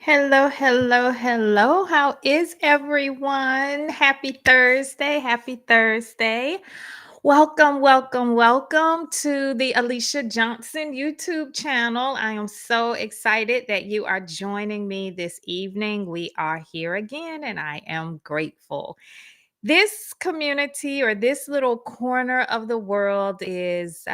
Hello, hello, hello. How is everyone? Happy Thursday. Happy Thursday. Welcome, welcome, welcome to the Alicia Johnson YouTube channel. I am so excited that you are joining me this evening. We are here again, and I am grateful. This community or this little corner of the world is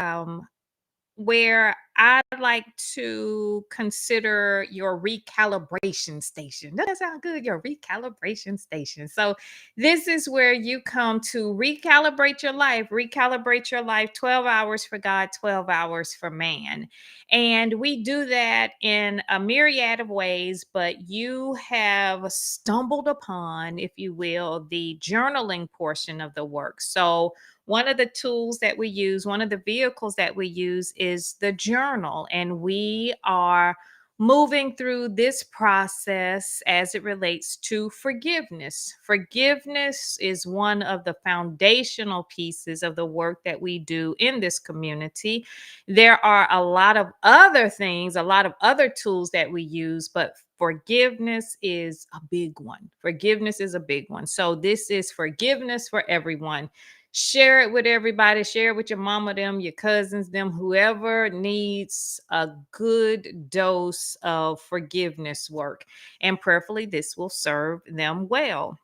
where I like to consider your recalibration station. Doesn't that sound good? Your recalibration station. So, this is where you come to recalibrate your life 12 hours for God, 12 hours for man. And we do that in a myriad of ways, but you have stumbled upon, if you will, the journaling portion of the work. So, one of the tools that we use, one of the vehicles that we use is the journal. And we are moving through this process as it relates to forgiveness. Forgiveness is one of the foundational pieces of the work that we do in this community. There are a lot of other things, a lot of other tools that we use, but forgiveness is a big one. Forgiveness is a big one. So, this is forgiveness for everyone. Share it with everybody. Share it with your mama, them, your cousins, them, whoever needs a good dose of forgiveness work. And prayerfully, this will serve them well.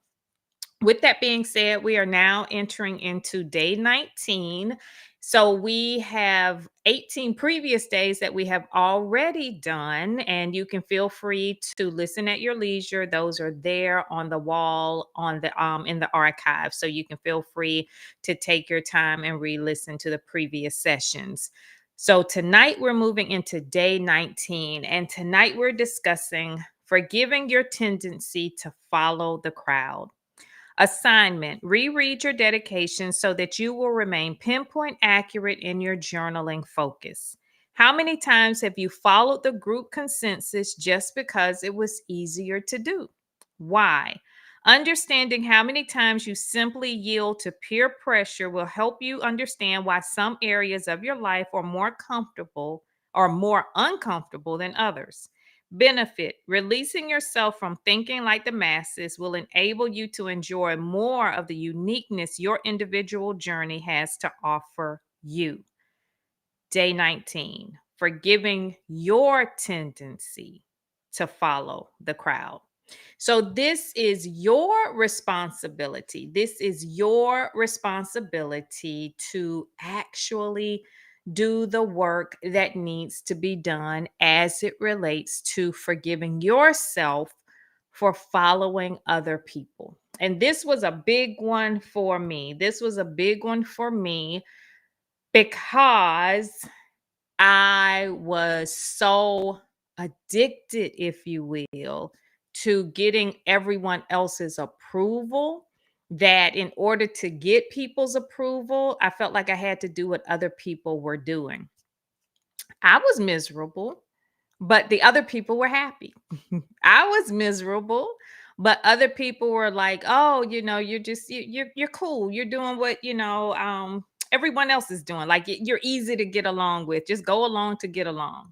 With that being said, we are now entering into day 19. So we have 18 previous days that we have already done, and you can feel free to listen at your leisure. Those are there on the wall on the in the archive. So you can feel free to take your time and re-listen to the previous sessions. So tonight we're moving into day 19, and tonight we're discussing forgiving your tendency to follow the crowd. Assignment: reread your dedication so that you will remain pinpoint accurate in your journaling focus. How many times have you followed the group consensus just because it was easier to do? Why? Understanding how many times you simply yield to peer pressure will help you understand why some areas of your life are more comfortable or more uncomfortable than others. Benefit: releasing yourself from thinking like the masses will enable you to enjoy more of the uniqueness your individual journey has to offer you. Day 19: forgiving your tendency to follow the crowd. So, this is your responsibility. This is your responsibility to actually do the work that needs to be done as it relates to forgiving yourself for following other people. And this was a big one for me. This was a big one for me because I was so addicted, if you will, to getting everyone else's approval that in order to get people's approval, I felt like I had to do what other people were doing. I was miserable, but the other people were happy. I was miserable, but other people were like, "Oh, you're just you're cool. You're doing what everyone else is doing. Like you're easy to get along with. Just go along to get along."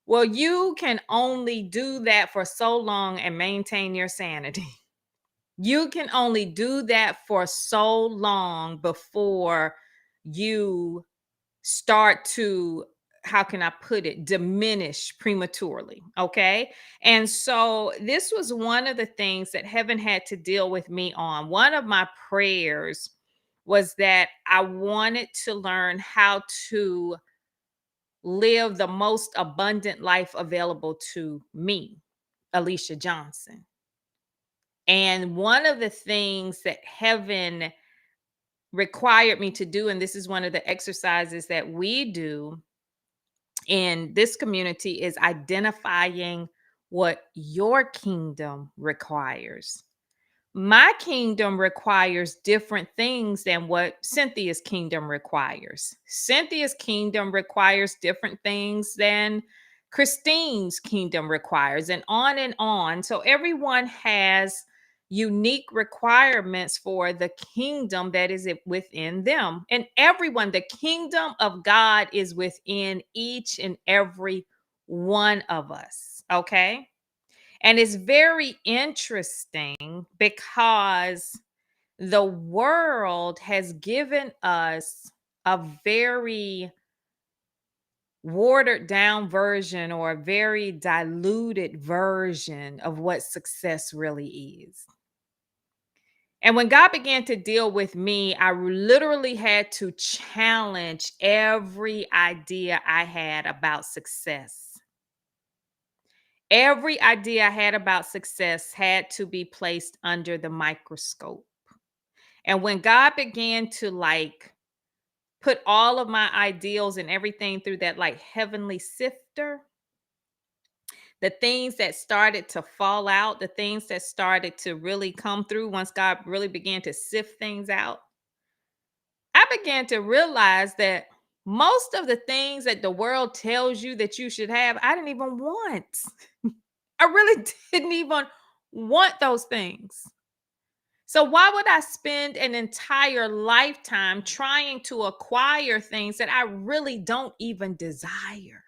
Well, you can only do that for so long and maintain your sanity. You can only do that for so long before you start to, how can I put it, diminish prematurely. Okay. And so this was one of the things that heaven had to deal with me on. One of my prayers was that I wanted to learn how to live the most abundant life available to me, Alicia Johnson. And one of the things that heaven required me to do, and this is one of the exercises that we do in this community, is identifying what your kingdom requires. My kingdom requires different things than what Cynthia's kingdom requires. Cynthia's kingdom requires different things than Christine's kingdom requires, and on and on. So everyone has unique requirements for the kingdom that is within them. And everyone, the kingdom of God is within each and every one of us. Okay. And it's very interesting because the world has given us a very watered down version or a very diluted version of what success really is. And when God began to deal with me, I literally had to challenge every idea I had about success. Every idea I had about success had to be placed under the microscope. And when God began to put all of my ideals and everything through that heavenly sifter, the things that started to fall out, the things that started to really come through once God really began to sift things out, I began to realize that most of the things that the world tells you that you should have, I didn't even want. I really didn't even want those things. So, why would I spend an entire lifetime trying to acquire things that I really don't even desire?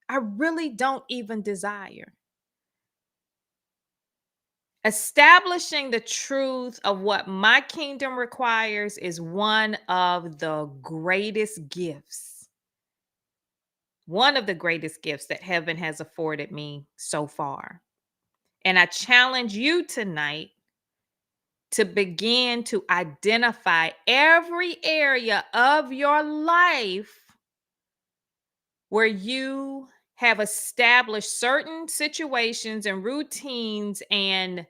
I really don't even desire. Establishing the truth of what my kingdom requires is one of the greatest gifts, one of the greatest gifts that heaven has afforded me so far. And I challenge you tonight to begin to identify every area of your life where you have established certain situations and routines and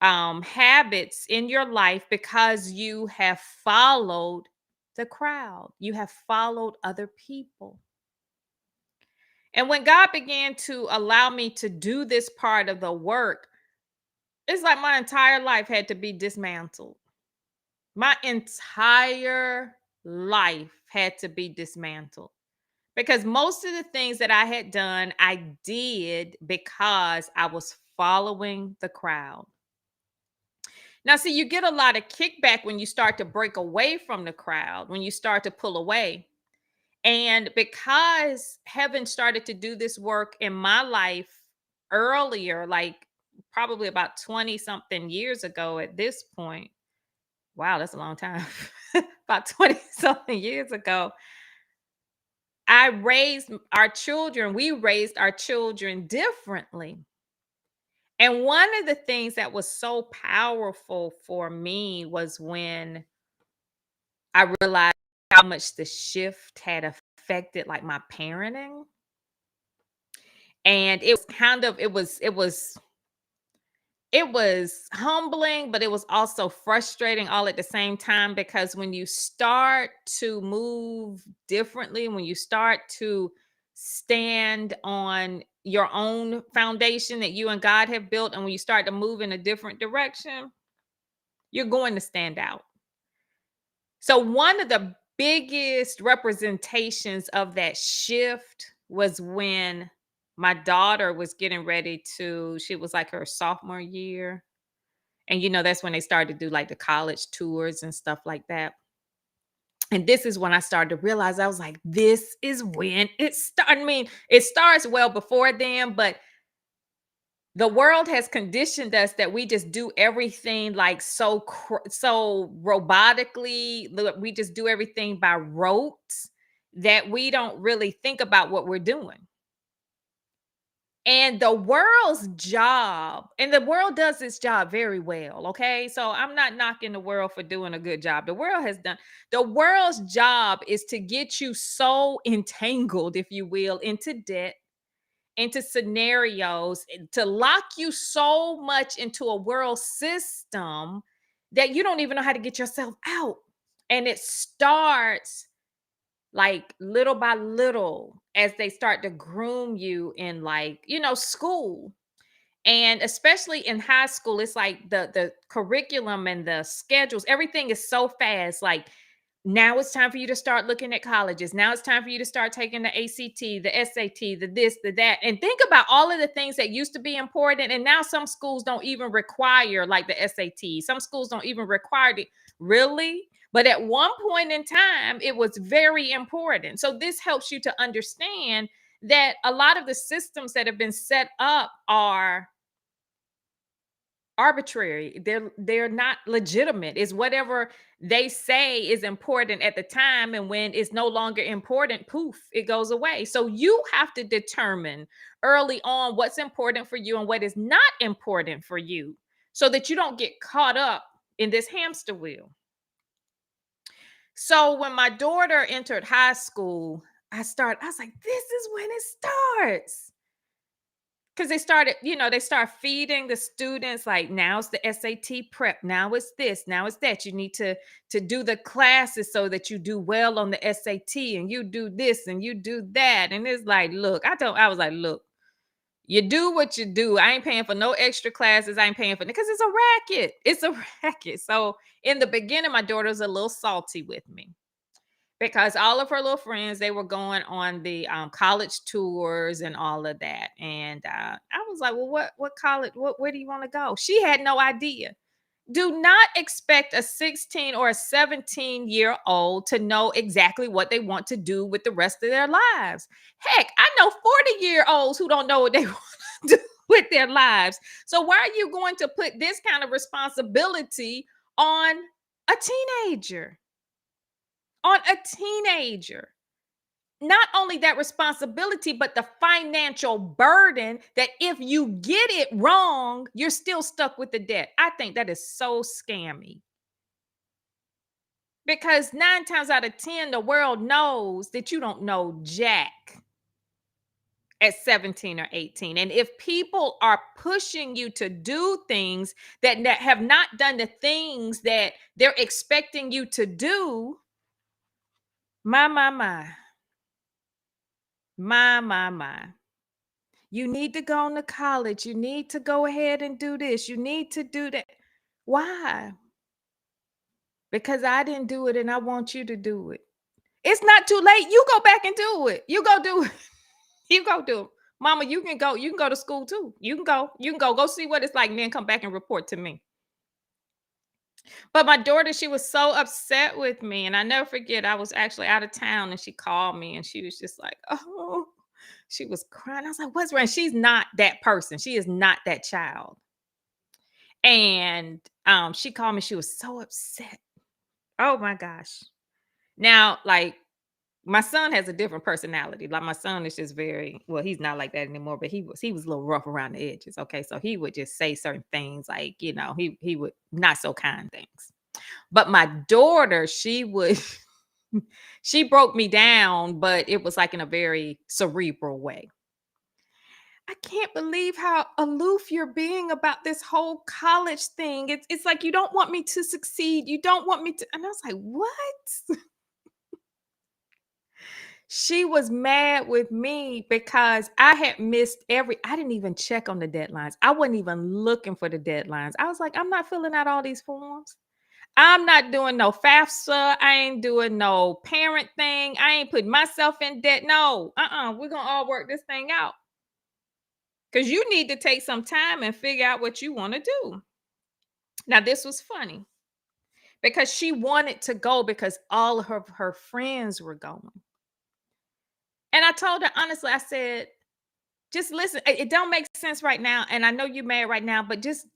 habits in your life because you have followed the crowd, you have followed other people. And when God began to allow me to do this part of the work, it's like my entire life had to be dismantled. My entire life had to be dismantled because most of the things that I had done, I did because I was following the crowd. Now, see, you get a lot of kickback when you start to break away from the crowd, when you start to pull away. And because heaven started to do this work in my life earlier, like probably about 20 something years ago at this point. Wow, that's a long time. About 20 something years ago, we raised our children differently. And one of the things that was so powerful for me was when I realized how much the shift had affected my parenting. And it was it was humbling, but it was also frustrating all at the same time because when you start to move differently, when you start to stand on your own foundation that you and God have built, and when you start to move in a different direction, you're going to stand out. So, one of the biggest representations of that shift was when my daughter was getting ready she was like her sophomore year. And that's when they started to do the college tours and stuff like that. And this is when I started to realize I was like, this is when it started. I mean, it starts well before then, but the world has conditioned us that we just do everything so robotically. We just do everything by rote that we don't really think about what we're doing. And the world's job, and the world does its job very well, okay? So I'm not knocking the world for doing a good job. The world's job is to get you so entangled, if you will, into debt, into scenarios, to lock you so much into a world system that you don't even know how to get yourself out. And it starts little by little as they start to groom you in school. And especially in high school, it's like the curriculum and the schedules, everything is so fast. Like, now it's time for you to start looking at colleges. Now it's time for you to start taking the ACT, the SAT, the this, the that. And think about all of the things that used to be important. And now some schools don't even require the SAT. Some schools don't even require it. Really? But at one point in time, it was very important. So this helps you to understand that a lot of the systems that have been set up are arbitrary. They're not legitimate. It's whatever they say is important at the time, and when it's no longer important, poof, it goes away. So you have to determine early on what's important for you and what is not important for you, so that you don't get caught up in this hamster wheel. So when my daughter entered high school, I was like, this is when it starts. Because they start feeding the students like, now it's the SAT prep, now it's this, now it's that. You need to do the classes so that you do well on the SAT, and you do this and you do that. And it's like, look, I was like, look, you do what you do. I ain't paying for no extra classes. I ain't paying for, because it's a racket. It's a racket. So in the beginning, my daughter was a little salty with me, because all of her little friends, they were going on the college tours and all of that. And I was like, well, what college, where do you want to go? She had no idea. Do not expect a 16 or a 17-year-old to know exactly what they want to do with the rest of their lives. Heck, I know 40-year-olds who don't know what they want to do with their lives. So why are you going to put this kind of responsibility on a teenager? On a teenager. Not only that responsibility, but the financial burden that if you get it wrong, you're still stuck with the debt. I think that is so scammy, because 9 times out of 10, the world knows that you don't know jack at 17 or 18. And if people are pushing you to do things that have not done the things that they're expecting you to do, my. My. You need to go on to college. You need to go ahead and do this. You need to do that. Why? Because I didn't do it and I want you to do it. It's not too late. You go back and do it. You go do it. You go do it. Mama, you can go. You can go to school too. You can go. You can go. Go see what it's like, and then come back and report to me. But my daughter, she was so upset with me. And I never forget, I was actually out of town and she called me and she was just like, oh, she was crying. I was like, what's wrong? She's not that person. She is not that child. And she called me. She was so upset. Oh my gosh. Now, like, my son has a different personality. Like, my son is just very, well, he's not like that anymore, but he was a little rough around the edges. Okay. So he would just say certain things, like, he would, not so kind things. But my daughter, she would she broke me down, but it was like in a very cerebral way. I can't believe how aloof you're being about this whole college thing. It's like, you don't want me to succeed. You don't want me to. And I was like, what? She was mad with me because I had missed I didn't even check on the deadlines. I wasn't even looking for the deadlines. I was like, I'm not filling out all these forms. I'm not doing no FAFSA. I ain't doing no parent thing. I ain't putting myself in debt. No, we're going to all work this thing out. Because you need to take some time and figure out what you want to do. Now, this was funny because she wanted to go because all of her friends were going. And I told her, honestly, I said, just listen. It don't make sense right now. And I know you're mad right now, but just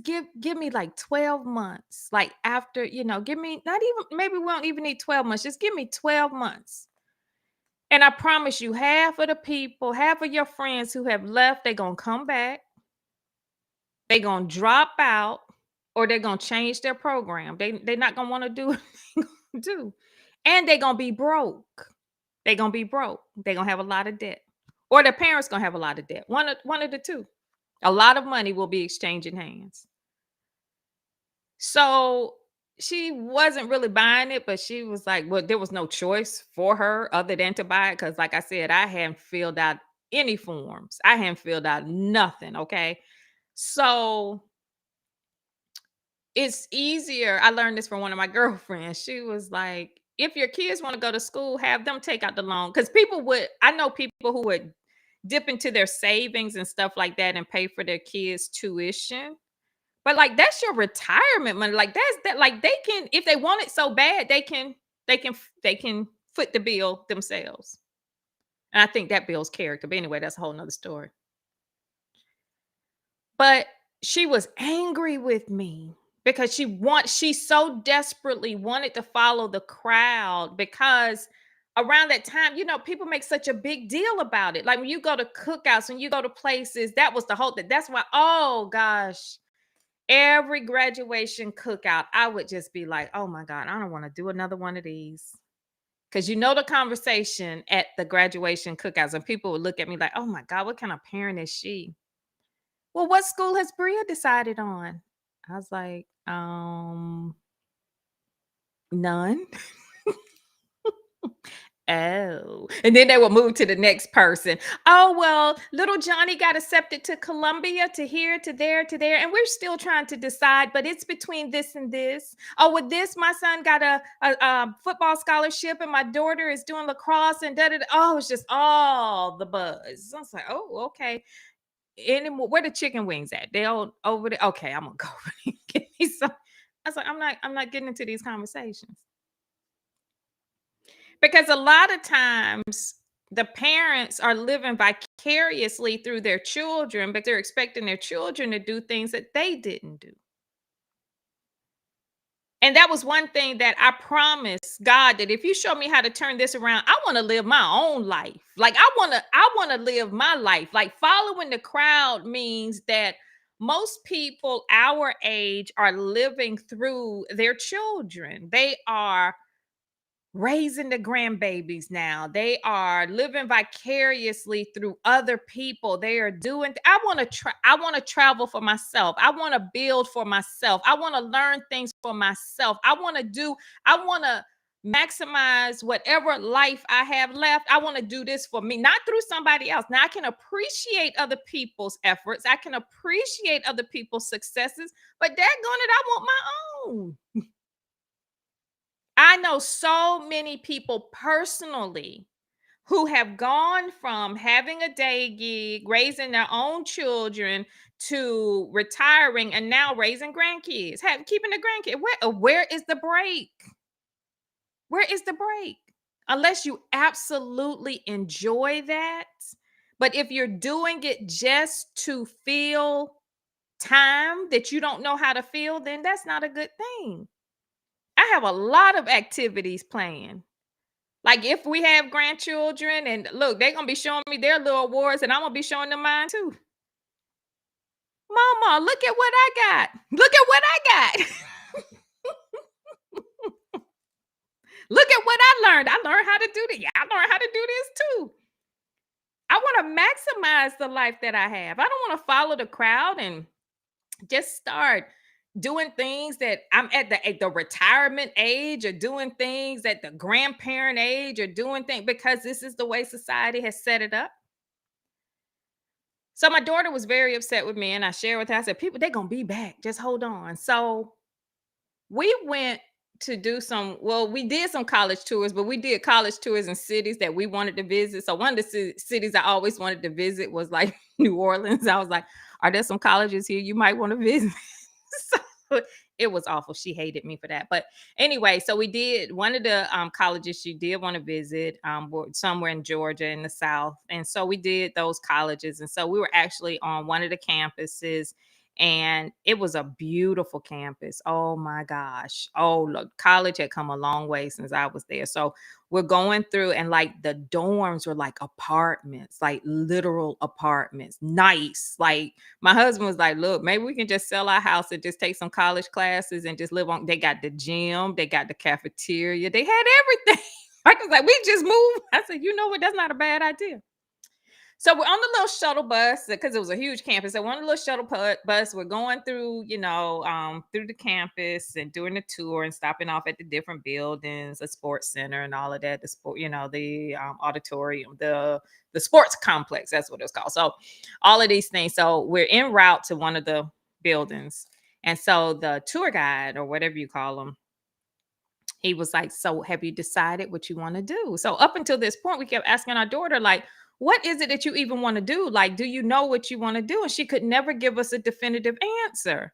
give me like 12 months. Like, after, give me, not even, maybe we don't even need 12 months. Just give me 12 months. And I promise you, half of the people, half of your friends who have left, they're going to come back. They're going to drop out, or they're going to change their program. They're not going to want to do what they're going to do. And they're going to be broke. They're going to be broke. They're going to have a lot of debt. Or their parents going to have a lot of debt. One of the two. A lot of money will be exchanging hands. So she wasn't really buying it, but she was like, well, there was no choice for her other than to buy it. Because, like I said, I hadn't filled out any forms. I hadn't filled out nothing. Okay. So it's easier. I learned this from one of my girlfriends. She was like, if your kids want to go to school, have them take out the loan. Because I know people who would dip into their savings and stuff like that and pay for their kids' tuition. But like, that's your retirement money. Like, that's that. Like, they can, if they want it so bad, they can foot the bill themselves. And I think that builds character. But anyway, that's a whole nother story. But she was angry with me because she so desperately wanted to follow the crowd because around that time, people make such a big deal about it. Like when you go to cookouts, when you go to places, that was the whole thing. That's why, oh gosh, every graduation cookout, I would just be like, oh my God, I don't want to do another one of these. Because the conversation at the graduation cookouts, and people would look at me like, oh my God, what kind of parent is she? Well, what school has Bria decided on? I was like, none. Oh. And then they will move to the next person. Oh, well, little Johnny got accepted to Columbia, to here, to there, to there. And we're still trying to decide, but it's between this and this. Oh, with this, my son got a football scholarship and my daughter is doing lacrosse and da da da. Oh, it's just all the buzz. I was like, oh, okay. Anymore, where the chicken wings at? They all over there. Okay, I'm gonna go over there and get me some. I was like, I'm not getting into these conversations because a lot of times the parents are living vicariously through their children, but they're expecting their children to do things that they didn't do. And that was one thing that I promised God, that if you show me how to turn this around, I want to live my own life. Like I want to live my life. Like following the crowd means that most people our age are living through their children. They are raising the grandbabies now. They are living vicariously through other people. They are doing I want to travel for myself. I want to build for myself. I want to learn things for myself. I want to maximize whatever life I have left. I want to do this for me, not through somebody else. Now I can appreciate other people's efforts. I can appreciate other people's successes, but daggone it, I want my own. I know so many people personally who have gone from having a day gig, raising their own children, to retiring and now raising grandkids, keeping a grandkid. Where is the break? Where is the break? Unless you absolutely enjoy that. But if you're doing it just to fill time that you don't know how to fill, then that's not a good thing. I have a lot of activities planned. Like if we have grandchildren, and look, they're gonna be showing me their little awards, and I'm gonna be showing them mine too. Mama, look at what I got. Look at what I got. Look at what I learned. I learned how to do this. Yeah, I learned how to do this too. I want to maximize the life that I have. I don't want to follow the crowd and just start doing things that I'm at the retirement age, or doing things at the grandparent age, or doing things because this is the way society has set it up. So my daughter was very upset with me, and I shared with her. I said, "People, they're gonna be back. Just hold on." So we went to do we did some college tours, but we did college tours in cities that we wanted to visit. So one of the cities I always wanted to visit was like New Orleans. I was like, "Are there some colleges here you might want to visit?" So it was awful. She hated me for that. But anyway, so we did one of the colleges she did want to visit, somewhere in Georgia in the South. And so we did those colleges. And so we were actually on one of the campuses, and it was a beautiful campus. Oh my gosh. Oh, look, college had come a long way since I was there. So we're going through, and like the dorms were like apartments, like literal apartments, nice. Like my husband was like, look, maybe we can just sell our house and just take some college classes and just live on. They got the gym, they got the cafeteria, they had everything. I was like, we just moved. I said, you know what? That's not a bad idea. So we're on the little shuttle bus because it was a huge campus. So we're on the little shuttle bus. We're going through, through the campus and doing the tour and stopping off at the different buildings, a sports center and all of that. The sport, the auditorium, the sports complex. That's what it's called. So all of these things. So we're en route to one of the buildings, and so the tour guide, or whatever you call him, he was like, "So have you decided what you want to do?" So up until this point, we kept asking our daughter, like, "What is it that you even want to do? Like, do you know what you want to do?" And she could never give us a definitive answer.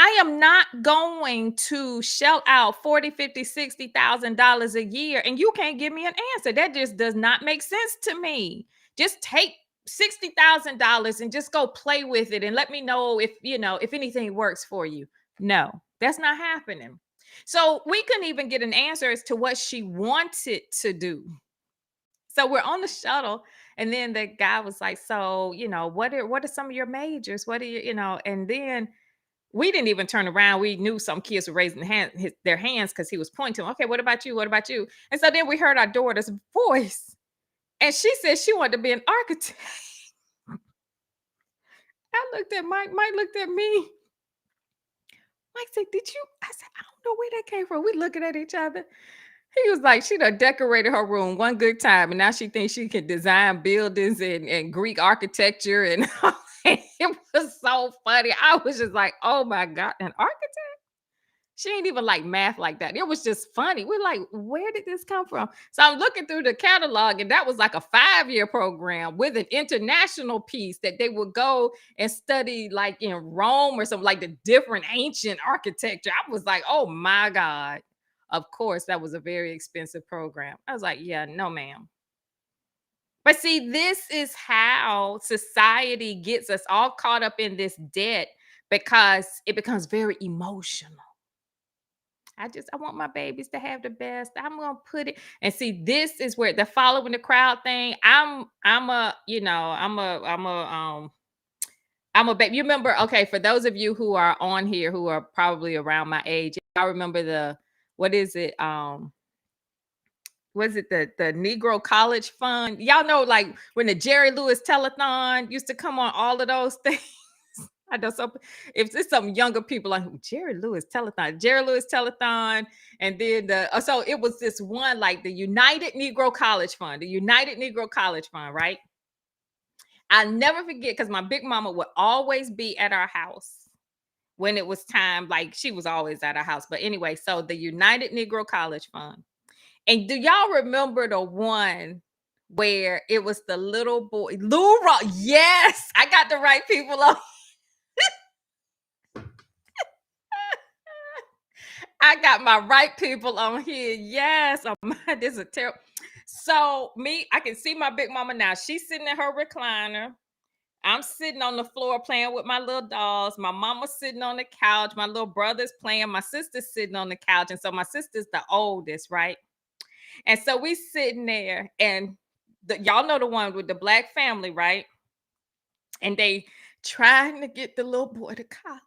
I am not going to shell out 40, 50, $60,000 a year and you can't give me an answer. That just does not make sense to me. Just take $60,000 and just go play with it and let me know if, if anything works for you. No, that's not happening. So we couldn't even get an answer as to what she wanted to do. So we're on the shuttle, and then the guy was like, "So, what are some of your majors? What are you?" And then we didn't even turn around. We knew some kids were raising their hands because he was pointing to them. Okay, what about you? What about you? And so then we heard our daughter's voice, and she said she wanted to be an architect. I looked at Mike. Mike looked at me. Mike said, "Did you?" I said, "I don't know where that came from." We looking at each other. He was like, she done decorated her room one good time, and now she thinks she can design buildings and Greek architecture. And it was so funny. I was just like, oh my God, an architect? She ain't even like math like that. It was just funny. We're like, where did this come from? So I'm looking through the catalog, and that was like a 5-year program with an international piece that they would go and study like in Rome or something, like the different ancient architecture. I was like, oh my God. Of course, that was a very expensive program. I was like, yeah, no, ma'am. But see, this is how society gets us all caught up in this debt because it becomes very emotional. I want my babies to have the best. I'm gonna put it and see this is where the following the crowd thing. I'm a, I'm a baby. You remember, okay, for those of you who are on here who are probably around my age, I remember what is it? Was it the Negro College Fund? Y'all know, like when the Jerry Lewis Telethon used to come on, all of those things. I know some if it's some younger people like Jerry Lewis Telethon, and then so it was this one like the United Negro College Fund, right? I'll never forget because my big mama would always be at our house when it was time. Like she was always at our house. But anyway, so the United Negro College Fund. And do y'all remember the one where it was the little boy, Lou Rock? Yes, I got the right people on. I got my right people on here. Yes, oh my, this is a terrible. So me, I can see my big mama now. She's sitting in her recliner. I'm sitting on the floor playing with my little dolls. My mama's sitting on the couch. My little brother's playing. My sister's sitting on the couch. And so my sister's the oldest, right? And so we sitting there, and y'all know the one with the black family, right? And they trying to get the little boy to college.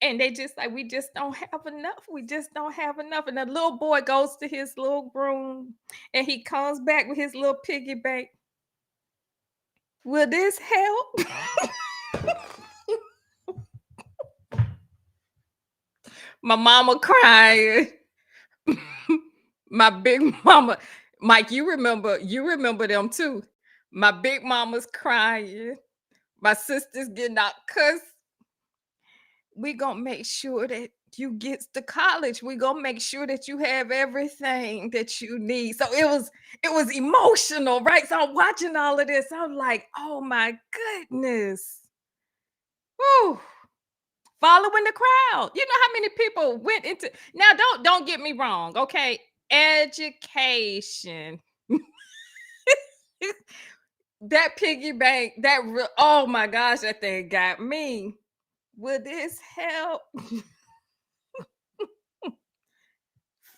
And they just like, we just don't have enough. We just don't have enough. And the little boy goes to his little room and he comes back with his little piggy bank. Will this help? My mama crying. My big mama, Mike, you remember them too. My big mama's crying. My sister's getting out because we gonna make sure that you gets to college. We gonna make sure that you have everything that you need. So it was emotional, right? So I'm watching all of this. I'm like, oh my goodness. Woo. Following the crowd. You know how many people went into now, don't get me wrong, okay? Education. That piggy bank, oh my gosh, that thing got me. Will this help?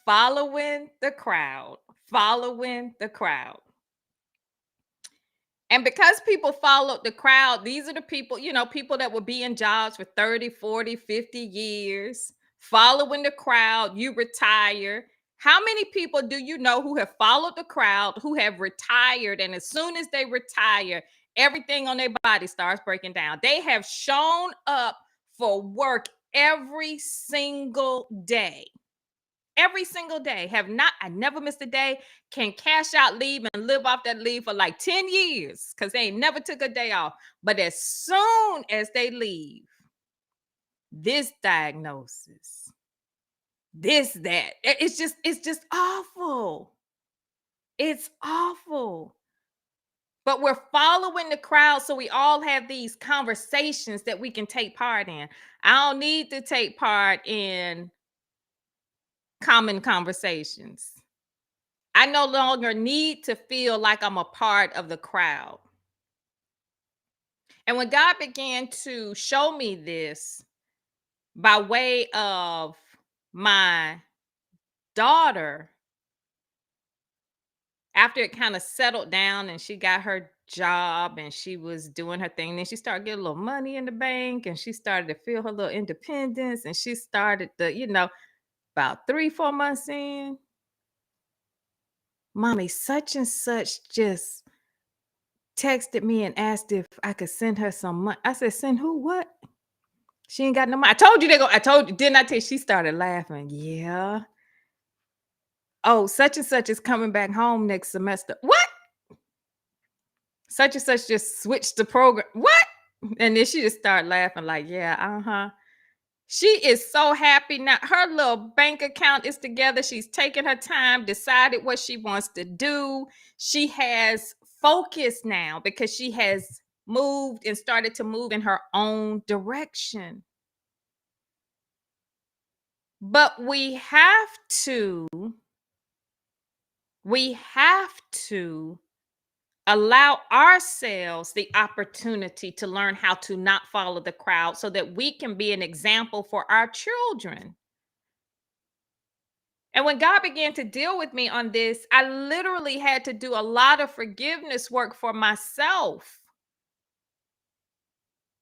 Following the crowd, following the crowd. And because people followed the crowd, these are the people, people that will be in jobs for 30, 40, 50 years, following the crowd, you retire. How many people do you know who have followed the crowd, who have retired, and as soon as they retire, everything on their body starts breaking down? They have shown up for work every single day. Every single day. I never missed a day. Can cash out leave and live off that leave for like 10 years because they ain't never took a day off. But as soon as they leave, this diagnosis, this, that, it's just awful. It's awful. But we're following the crowd, so we all have these conversations that we can take part in. I don't need to take part in common conversations. I no longer need to feel like I'm a part of the crowd. And when God began to show me this by way of my daughter, after it kind of settled down and she got her job and she was doing her thing, then she started getting a little money in the bank and she started to feel her little independence and she started to, about 3, 4 months in, mommy, such and such just texted me and asked if I could send her some money. I said, send who what? She ain't got no money. I told you they go. I told you, didn't I tell you? She started laughing. Yeah. Oh, such and such is coming back home next semester. What? Such and such just switched the program. What? And then she just started laughing, like, yeah, uh-huh. She is so happy now. Her little bank account is together. She's taken her time, decided what she wants to do. She has focus now because she has moved and started to move in her own direction. But we have to allow ourselves the opportunity to learn how to not follow the crowd so that we can be an example for our children. And when God began to deal with me on this, I literally had to do a lot of forgiveness work for myself.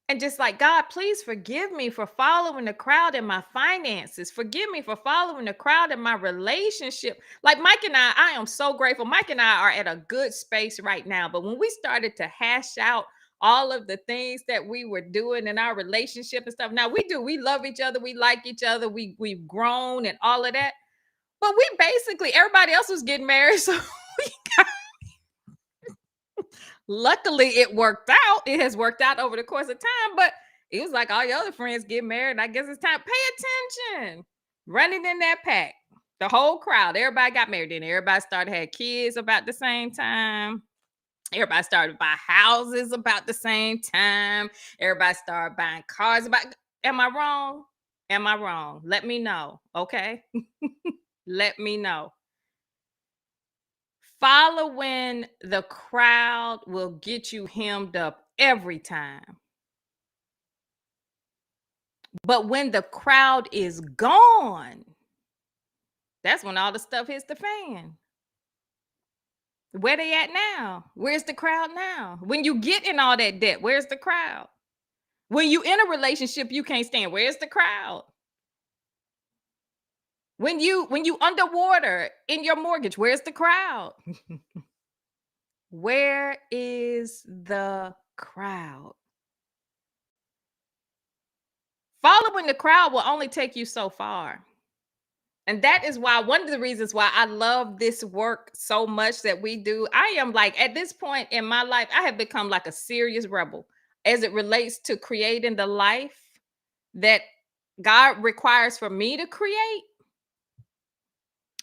And just like, God, please forgive me for following the crowd in my finances. Forgive me for following the crowd in my relationship. Like Mike and I am so grateful. Mike and I are at a good space right now. But when we started to hash out all of the things that we were doing in our relationship and stuff, now we love each other. We like each other. We've grown and all of that. But we basically, everybody else was getting married. So luckily, it worked out. It has worked out over the course of time, but it was like all your other friends get married. I guess it's time. Pay attention. Running in that pack. The whole crowd. Everybody got married. Then everybody started had kids about the same time. Everybody started buying houses about the same time. Everybody started buying cars about. Am I wrong? Am I wrong? Let me know. Okay. Let me know. Following the crowd will get you hemmed up every time. But when the crowd is gone, that's when all the stuff hits the fan. Where they at now? Where's the crowd now? When you get in all that debt, where's the crowd? When you in a relationship you can't stand, where's the crowd? When you underwater in your mortgage, where's the crowd? Where is the crowd? Following the crowd will only take you so far. And that is why one of the reasons why I love this work so much that we do. I am like, at this point in my life, I have become like a serious rebel as it relates to creating the life that God requires for me to create.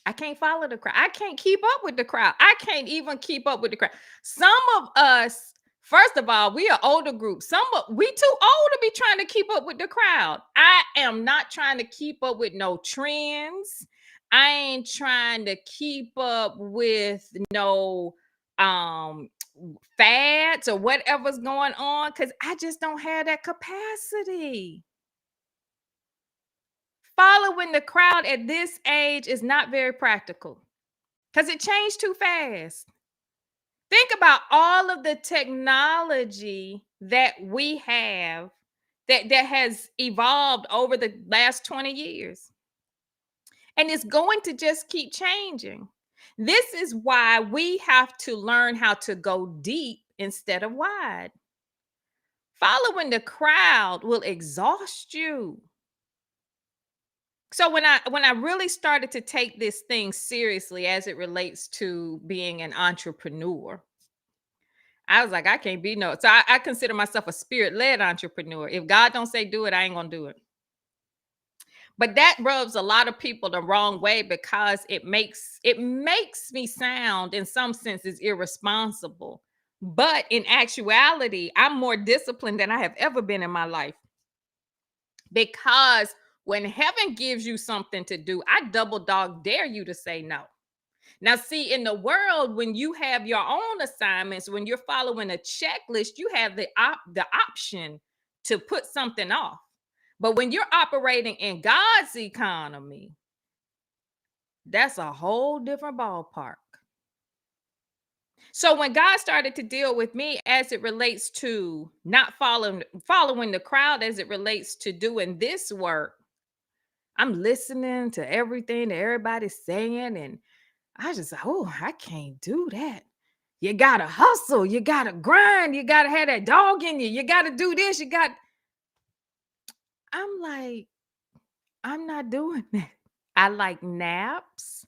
I can't follow the crowd. I can't keep up with the crowd. I can't even keep up with the crowd. Some of us, first of all, we are older group. We too old to be trying to keep up with the crowd. I am not trying to keep up with no trends. I ain't trying to keep up with no fads or whatever's going on because I just don't have that capacity. Following the crowd at this age is not very practical because it changed too fast. Think about all of the technology that we have that has evolved over the last 20 years. And it's going to just keep changing. This is why we have to learn how to go deep instead of wide. Following the crowd will exhaust you. So when I really started to take this thing seriously as it relates to being an entrepreneur, I was like, I can't be no. So I consider myself a spirit-led entrepreneur. If God don't say do it, I ain't gonna do it. But that rubs a lot of people the wrong way because it makes me sound in some senses irresponsible. But in actuality, I'm more disciplined than I have ever been in my life because when heaven gives you something to do, I double dog dare you to say no. Now, see, in the world, when you have your own assignments, when you're following a checklist, you have the option to put something off. But when you're operating in God's economy, that's a whole different ballpark. So when God started to deal with me as it relates to not following the crowd as it relates to doing this work, I'm listening to everything that everybody's saying, and I just, oh, I can't do that. You gotta hustle, you gotta grind, you gotta have that dog in you, you gotta do this, I'm like, I'm not doing that. I like naps.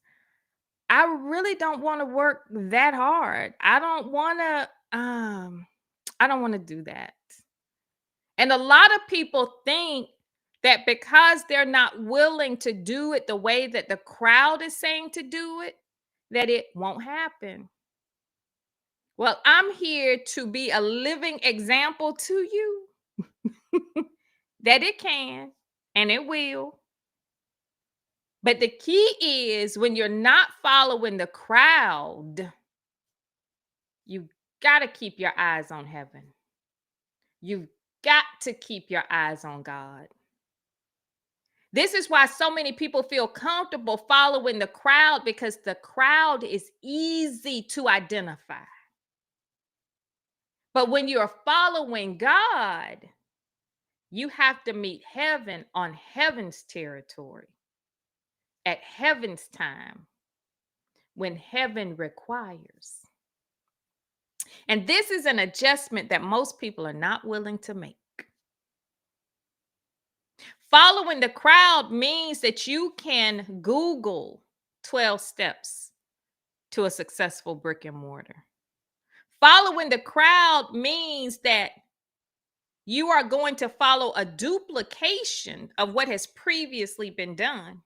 I really don't want to work that hard. I don't want to do that. And a lot of people think that because they're not willing to do it the way that the crowd is saying to do it, that it won't happen. Well, I'm here to be a living example to you that it can and it will. But the key is when you're not following the crowd, you got to keep your eyes on heaven. You've got to keep your eyes on God. This is why so many people feel comfortable following the crowd because the crowd is easy to identify. But when you're following God, you have to meet heaven on heaven's territory at heaven's time when heaven requires. And this is an adjustment that most people are not willing to make. Following the crowd means that you can Google 12 steps to a successful brick and mortar. Following the crowd means that you are going to follow a duplication of what has previously been done.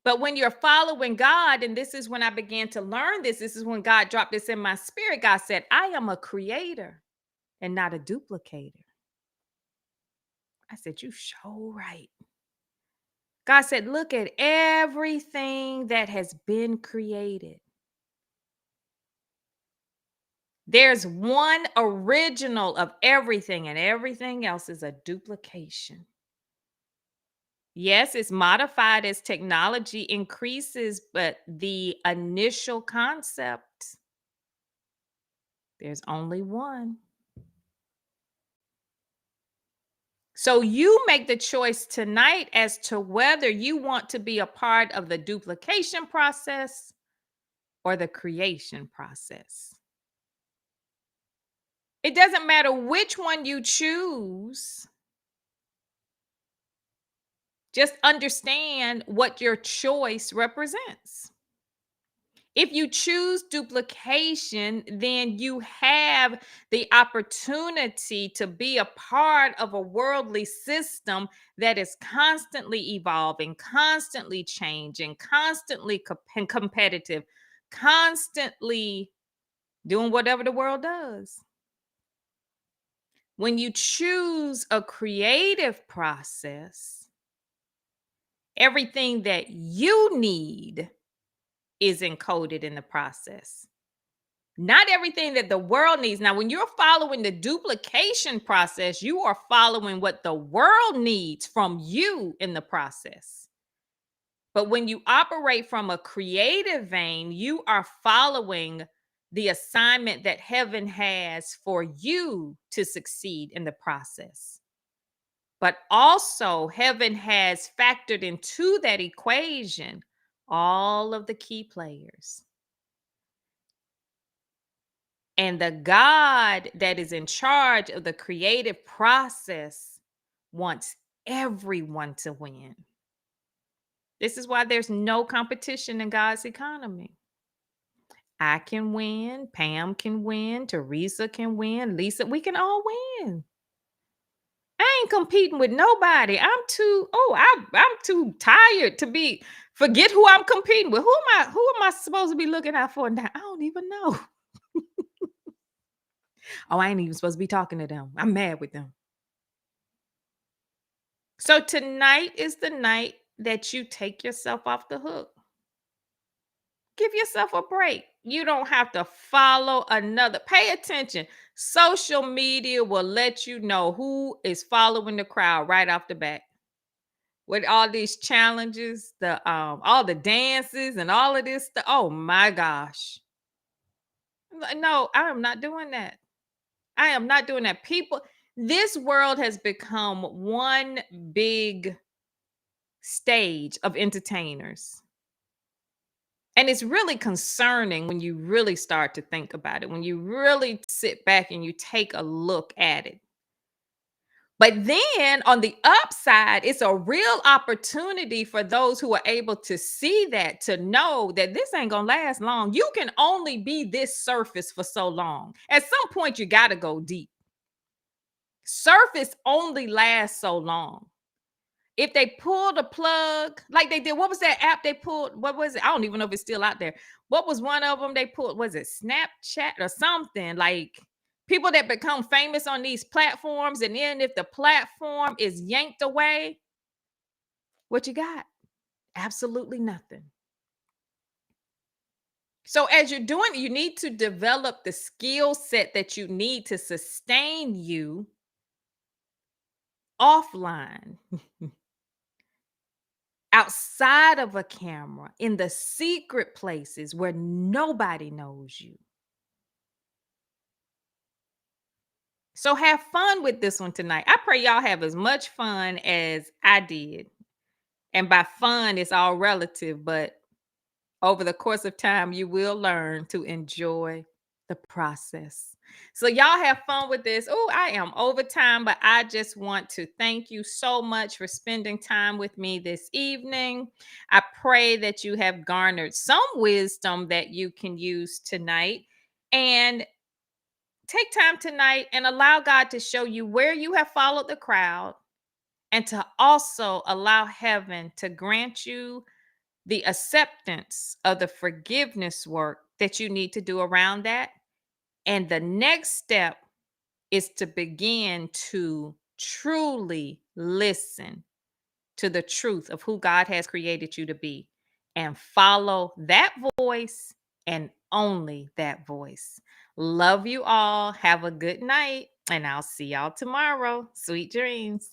But when you're following God, and this is when I began to learn this is when God dropped this in my spirit. God said, I am a creator and not a duplicator. I said, you so right. God said, look at everything that has been created. There's one original of everything, and everything else is a duplication. Yes, it's modified as technology increases, but the initial concept, there's only one. So you make the choice tonight as to whether you want to be a part of the duplication process or the creation process. It doesn't matter which one you choose. Just understand what your choice represents. If you choose duplication, then you have the opportunity to be a part of a worldly system that is constantly evolving, constantly changing, constantly competitive, constantly doing whatever the world does. When you choose a creative process, everything that you need is encoded in the process. Not everything that the world needs. Now, when you're following the duplication process, you are following what the world needs from you in the process. But when you operate from a creative vein, you are following the assignment that heaven has for you to succeed in the process. But also, heaven has factored into that equation all of the key players. And the God that is in charge of the creative process wants everyone to win. This is why there's no competition in God's economy. I can win, Pam can win, Teresa can win, Lisa, we can all win. I ain't competing with nobody. I'm too tired to forget who I'm competing with. Who am I supposed to be looking out for now? I don't even know. Oh, I ain't even supposed to be talking to them. I'm mad with them. So tonight is the night that you take yourself off the hook. Give yourself a break. You don't have to follow another. Pay attention. Social media will let you know who is following the crowd right off the bat. With all these challenges, the all the dances and all of this stuff. Oh my gosh. No, I am not doing that. I am not doing that. People, this world has become one big stage of entertainers. And it's really concerning when you really start to think about it, when you really sit back and you take a look at it. But then on the upside, it's a real opportunity for those who are able to see that, to know that this ain't gonna last long. You can only be this surface for so long. At some point, you got to go deep. Surface only lasts so long. If they pull the plug, like they did, what was that app they pulled? What was it? I don't even know if it's still out there. What was one of them they pulled? Was it Snapchat or something? Like people that become famous on these platforms, and then if the platform is yanked away, what you got? Absolutely nothing. So as you're doing, you need to develop the skill set that you need to sustain you offline, outside of a camera, in the secret places where nobody knows you. So have fun with this one tonight. I pray y'all have as much fun as I did. And by fun, it's all relative, but over the course of time, you will learn to enjoy the process. So, y'all have fun with this. Oh, I am over time, but I just want to thank you so much for spending time with me this evening. I pray that you have garnered some wisdom that you can use tonight. And take time tonight and allow God to show you where you have followed the crowd, and to also allow heaven to grant you the acceptance of the forgiveness work that you need to do around that. And the next step is to begin to truly listen to the truth of who God has created you to be, and follow that voice and only that voice. Love you all. Have a good night, and I'll see y'all tomorrow. Sweet dreams.